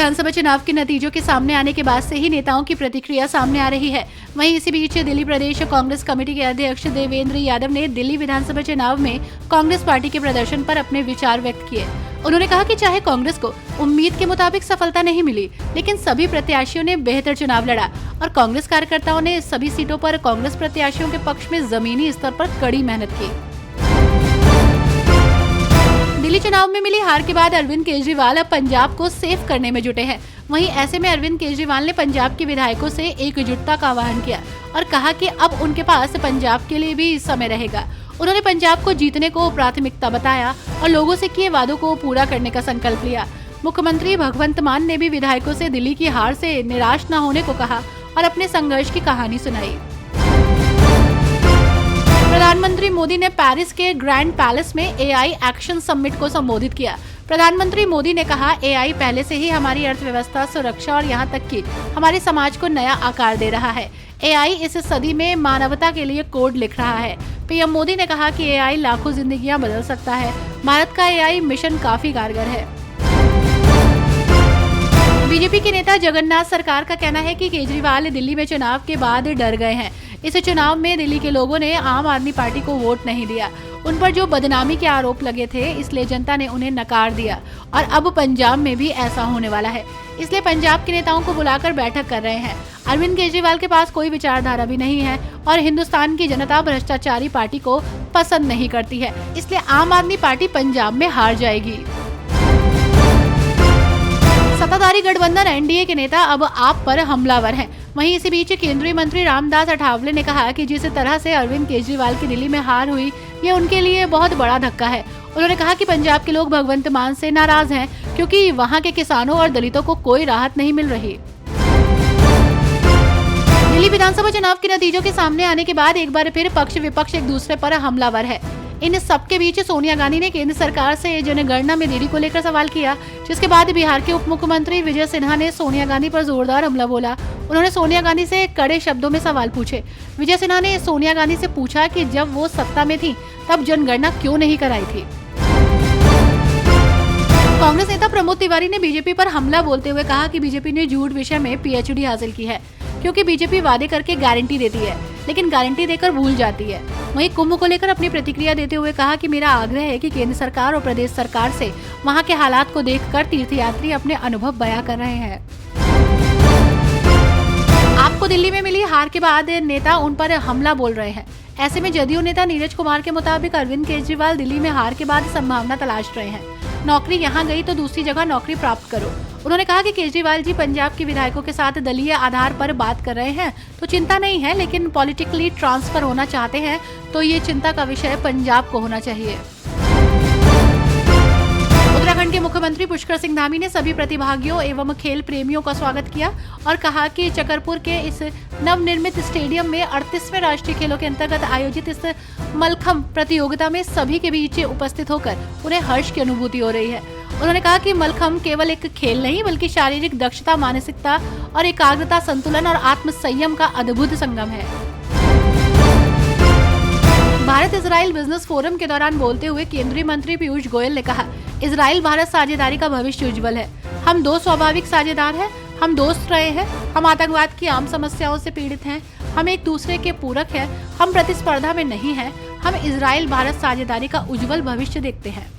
विधानसभा चुनाव के नतीजों के सामने आने के बाद से ही नेताओं की प्रतिक्रिया सामने आ रही है। वहीं इसी बीच दिल्ली प्रदेश कांग्रेस कमेटी के अध्यक्ष देवेंद्र यादव ने दिल्ली विधानसभा चुनाव में कांग्रेस पार्टी के प्रदर्शन पर अपने विचार व्यक्त किए। उन्होंने कहा कि चाहे कांग्रेस को उम्मीद के मुताबिक सफलता नहीं मिली, लेकिन सभी प्रत्याशियों ने बेहतर चुनाव लड़ा और कांग्रेस कार्यकर्ताओं ने सभी सीटों पर कांग्रेस प्रत्याशियों के पक्ष में जमीनी स्तर पर कड़ी मेहनत की। दिल्ली चुनाव में मिली हार के बाद अरविंद केजरीवाल अब पंजाब को सेफ करने में जुटे हैं। वहीं ऐसे में अरविंद केजरीवाल ने पंजाब के विधायकों से एकजुटता का आह्वान किया और कहा कि अब उनके पास पंजाब के लिए भी समय रहेगा। उन्होंने पंजाब को जीतने को प्राथमिकता बताया और लोगों से किए वादों को पूरा करने का संकल्प लिया। मुख्यमंत्री भगवंत मान ने भी विधायकों से दिल्ली की हार से निराश न होने को कहा और अपने संघर्ष की कहानी सुनाई। प्रधानमंत्री मोदी ने पेरिस के ग्रैंड पैलेस में एआई एक्शन समिट को संबोधित किया। प्रधानमंत्री मोदी ने कहा, एआई पहले से ही हमारी अर्थव्यवस्था, सुरक्षा और यहाँ तक कि हमारे समाज को नया आकार दे रहा है। एआई इस सदी में मानवता के लिए कोड लिख रहा है। पीएम मोदी ने कहा कि एआई लाखों जिंदगियां बदल सकता है। भारत का एआई मिशन काफी कारगर है। बीजेपी के नेता जगन्नाथ सरकार का कहना है कि केजरीवाल दिल्ली में चुनाव के बाद डर गए हैं। इस चुनाव में दिल्ली के लोगों ने आम आदमी पार्टी को वोट नहीं दिया। उन पर जो बदनामी के आरोप लगे थे, इसलिए जनता ने उन्हें नकार दिया और अब पंजाब में भी ऐसा होने वाला है। इसलिए पंजाब के नेताओं को बुलाकर बैठक कर रहे हैं। अरविंद केजरीवाल के पास कोई विचारधारा भी नहीं है और हिंदुस्तान की जनता भ्रष्टाचारी पार्टी को पसंद नहीं करती है। इसलिए आम आदमी पार्टी पंजाब में हार जाएगी। सत्ताधारी गठबंधन एनडीए के नेता अब आप पर हमलावर हैं। वहीं इसी बीच केंद्रीय मंत्री रामदास अठावले ने कहा कि जिस तरह से अरविंद केजरीवाल की दिल्ली में हार हुई, ये उनके लिए बहुत बड़ा धक्का है। उन्होंने कहा कि पंजाब के लोग भगवंत मान से नाराज हैं क्योंकि वहां के किसानों और दलितों को कोई राहत नहीं मिल रही। दिल्ली विधानसभा चुनाव के नतीजों के सामने आने के बाद एक बार फिर पक्ष विपक्ष एक दूसरे पर हमलावर है। इन सबके बीच सोनिया गांधी ने केंद्र सरकार से जनगणना में देरी को लेकर सवाल किया, जिसके बाद बिहार के उप मुख्यमंत्री विजय सिन्हा ने सोनिया गांधी पर जोरदार हमला बोला। उन्होंने सोनिया गांधी से कड़े शब्दों में सवाल पूछे। विजय सिन्हा ने सोनिया गांधी से पूछा कि जब वो सत्ता में थी तब जनगणना क्यों नहीं कराई थी। कांग्रेस नेता प्रमोद तिवारी ने बीजेपी पर हमला बोलते हुए कहा कि बीजेपी ने झूठ विषय में पीएचडी हासिल की है, क्योंकि बीजेपी वादे करके गारंटी देती है लेकिन गारंटी देकर भूल जाती है। वहीं कुंभ को लेकर अपनी प्रतिक्रिया देते हुए कहा कि मेरा आग्रह है कि केंद्र सरकार और प्रदेश सरकार से वहां के हालात को देखकर तीर्थयात्री अपने अनुभव बयां कर रहे हैं। आपको दिल्ली में मिली हार के बाद नेता उन पर हमला बोल रहे हैं। ऐसे में जदयू नेता नीरज कुमार के मुताबिक अरविंद केजरीवाल दिल्ली में हार के बाद संभावना तलाश रहे हैं। नौकरी यहाँ गई तो दूसरी जगह नौकरी प्राप्त करो। उन्होंने कहा कि केजरीवाल जी पंजाब के विधायकों के साथ दलीय आधार पर बात कर रहे हैं तो चिंता नहीं है, लेकिन पॉलिटिकली ट्रांसफर होना चाहते हैं तो ये चिंता का विषय पंजाब को होना चाहिए। उत्तराखंड के मुख्यमंत्री पुष्कर सिंह धामी ने सभी प्रतिभागियों एवं खेल प्रेमियों का स्वागत किया और कहा कि चकरपुर के इस नवनिर्मित स्टेडियम में 38वें राष्ट्रीय खेलों के अंतर्गत आयोजित इस मलखम्ब प्रतियोगिता में सभी के बीच उपस्थित होकर उन्हें हर्ष की अनुभूति हो रही है। उन्होंने कहा कि मलखम्ब केवल एक खेल नहीं बल्कि शारीरिक दक्षता, मानसिकता और एकाग्रता, संतुलन और आत्मसंयम का अद्भुत संगम है। भारत इजराइल बिजनेस फोरम के दौरान बोलते हुए केंद्रीय मंत्री पीयूष गोयल ने कहा, इजराइल भारत साझेदारी का भविष्य उज्जवल है। हम दो स्वाभाविक साझेदार हैं, हम दोस्त रहे हैं, हम आतंकवाद की आम समस्याओं से पीड़ित हैं, हम एक दूसरे के पूरक हैं, हम प्रतिस्पर्धा में नहीं हैं, हम इजराइल भारत साझेदारी का उज्जवल भविष्य देखते हैं।